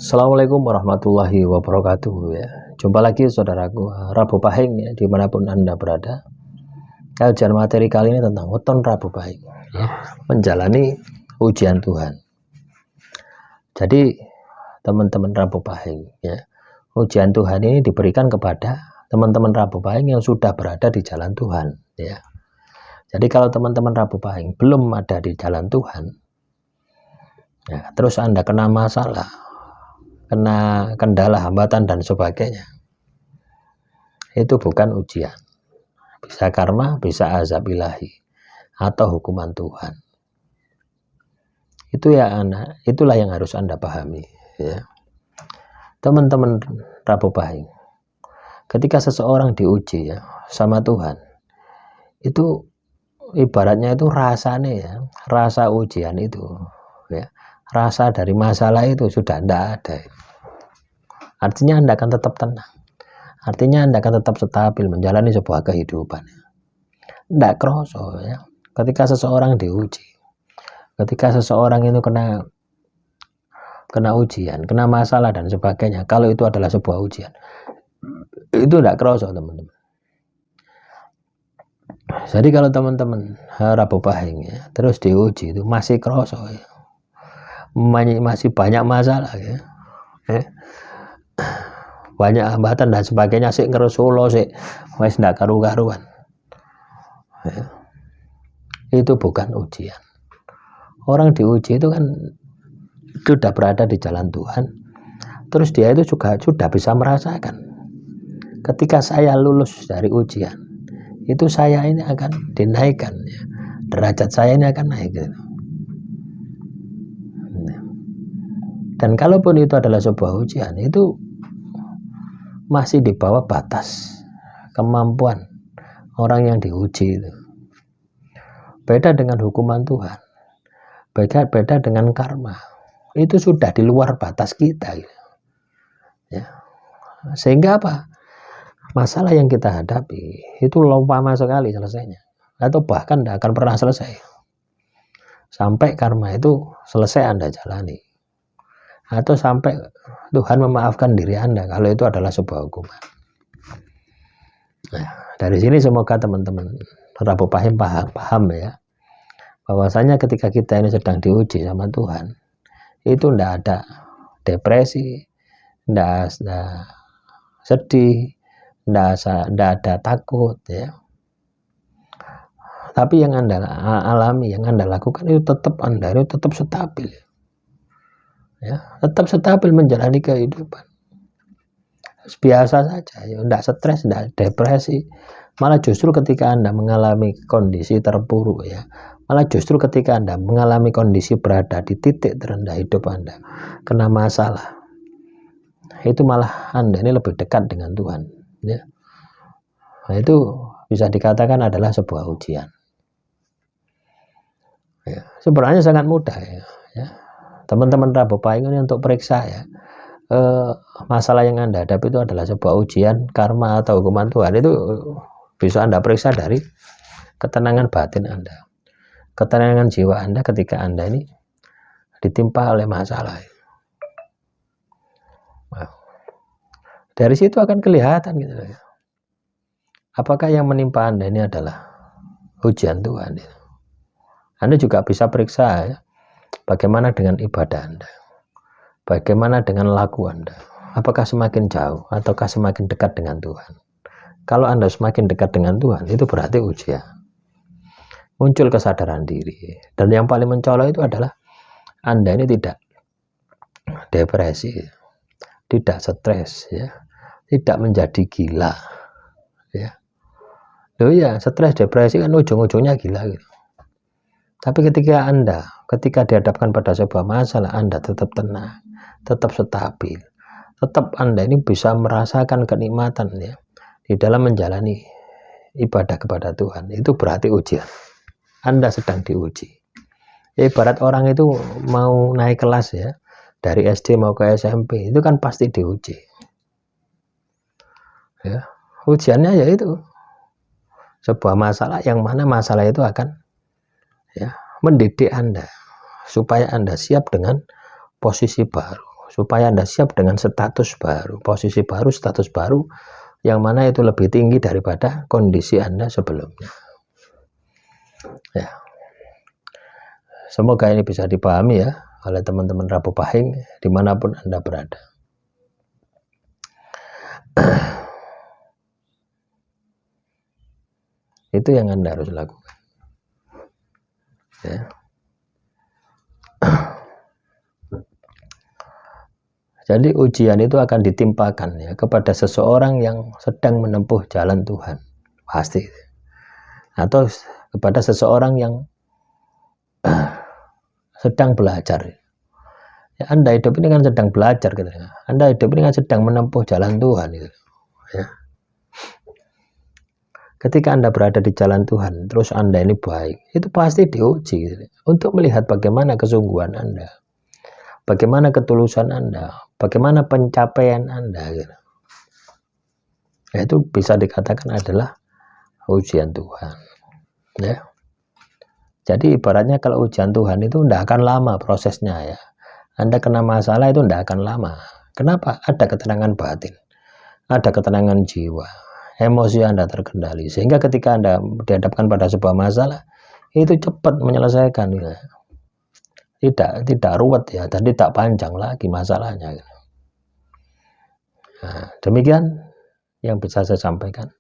Assalamualaikum warahmatullahi wabarakatuh ya. Jumpa lagi saudaraku, Rabu Pahing ya, dimanapun Anda berada. Kajian materi kali ini tentang weton Rabu Pahing ya, menjalani ujian Tuhan. Jadi teman-teman Rabu Pahing ya, ujian Tuhan ini diberikan kepada teman-teman Rabu Pahing yang sudah berada di jalan Tuhan ya. Jadi kalau teman-teman Rabu Pahing belum ada di jalan Tuhan ya, terus Anda kena masalah, kena kendala, hambatan dan sebagainya, itu bukan ujian, bisa karma, bisa azab ilahi atau hukuman Tuhan. Itu ya anak, itulah yang harus Anda pahami ya. Teman-teman Rabu Pahing, ketika seseorang diuji ya sama Tuhan, itu ibaratnya itu rasanya ya, rasa ujian itu ya, rasa dari masalah itu sudah tidak ada. Artinya Anda akan tetap tenang, artinya Anda akan tetap stabil menjalani sebuah kehidupan. Tidak kroso ya, ketika seseorang diuji, ketika seseorang itu kena ujian, kena masalah dan sebagainya, kalau itu adalah sebuah ujian, itu tidak kroso teman-teman. Jadi kalau teman-teman Rabu Pahing ya, terus diuji itu masih kroso ya, masih banyak masalah ya, banyak hambatan dan sebagainya, sih ngerusulo sih wis ndak karu-karuan ya. Itu bukan ujian. Orang diuji itu kan sudah berada di jalan Tuhan, terus dia itu juga sudah bisa merasakan ketika saya lulus dari ujian itu saya ini akan dinaikkan ya, derajat saya ini akan naik gitu. Dan kalaupun itu adalah sebuah ujian, itu masih di bawah batas kemampuan orang yang diuji itu. Beda dengan hukuman Tuhan, beda dengan karma, itu sudah di luar batas kita gitu. Ya. Sehingga apa? Masalah yang kita hadapi itu lama sekali selesainya, atau bahkan tidak akan pernah selesai sampai karma itu selesai Anda jalani, atau sampai Tuhan memaafkan diri Anda kalau itu adalah sebuah hukuman. Nah, dari sini semoga teman-teman Rabu Pahing paham ya, bahwasanya ketika kita ini sedang diuji sama Tuhan, itu tidak ada depresi, tidak ada sedih, tidak ada takut ya. Tapi yang Anda alami, yang Anda lakukan itu tetap Anda itu tetap stabil ya, tetap stabil menjalani kehidupan biasa saja ya, tidak stres, tidak depresi. Malah justru ketika Anda mengalami kondisi terpuruk ya, malah justru ketika Anda mengalami kondisi berada di titik terendah hidup Anda, kena masalah, itu malah Anda ini lebih dekat dengan Tuhan ya. Nah, itu bisa dikatakan adalah sebuah ujian ya. Sebenarnya sangat mudah ya. Teman-teman Rabu Pahing ini untuk periksa ya, masalah yang Anda hadapi itu adalah sebuah ujian, karma atau hukuman Tuhan, itu bisa Anda periksa dari ketenangan batin Anda, ketenangan jiwa Anda ketika Anda ini ditimpa oleh masalah. Nah, dari situ akan kelihatan gitu ya, apakah yang menimpa Anda ini adalah ujian Tuhan. Anda juga bisa periksa ya, bagaimana dengan ibadah Anda, bagaimana dengan laku Anda, apakah semakin jauh ataukah semakin dekat dengan Tuhan. Kalau Anda semakin dekat dengan Tuhan, itu berarti ujian. Muncul kesadaran diri, dan yang paling mencolok itu adalah Anda ini tidak depresi, tidak stres ya, tidak menjadi gila ya. Loh ya, stres depresi kan ujung-ujungnya gila gitu. Tapi ketika dihadapkan pada sebuah masalah, Anda tetap tenang, tetap stabil, tetap Anda ini bisa merasakan kenikmatan ya di dalam menjalani ibadah kepada Tuhan. Itu berarti ujian. Anda sedang diuji. Ya, ibarat orang itu mau naik kelas ya, dari SD mau ke SMP, itu kan pasti diuji ya. Ujiannya yaitu sebuah masalah, yang mana masalah itu akan ya mendidik Anda supaya Anda siap dengan posisi baru, supaya Anda siap dengan status baru, posisi baru, status baru, yang mana itu lebih tinggi daripada kondisi Anda sebelumnya. Ya. Semoga ini bisa dipahami ya oleh teman-teman Rabu Pahing dimanapun Anda berada. Itu yang Anda harus lakukan. Ya. Jadi ujian itu akan ditimpakan ya kepada seseorang yang sedang menempuh jalan Tuhan, pasti. Atau kepada seseorang yang sedang belajar. Ya, Anda hidup ini kan sedang belajar gitu. Anda hidup ini kan sedang menempuh jalan Tuhan gitu. Ya. Ketika Anda berada di jalan Tuhan, terus Anda ini baik, itu pasti diuji gitu, untuk melihat bagaimana kesungguhan Anda, bagaimana ketulusan Anda, bagaimana pencapaian Anda gitu. Ya, itu bisa dikatakan adalah ujian Tuhan. Ya. Jadi ibaratnya kalau ujian Tuhan itu tidak akan lama prosesnya ya. Anda kena masalah itu tidak akan lama. Kenapa? Ada ketenangan batin, ada ketenangan jiwa, emosi Anda terkendali, sehingga ketika Anda dihadapkan pada sebuah masalah itu cepat menyelesaikan ya. Tidak ruwet ya, dan tidak panjang lagi masalahnya. Nah, demikian yang bisa saya sampaikan.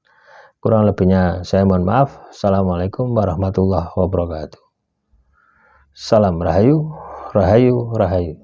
Kurang lebihnya saya mohon maaf. Assalamualaikum warahmatullahi wabarakatuh. Salam Rahayu, Rahayu, Rahayu.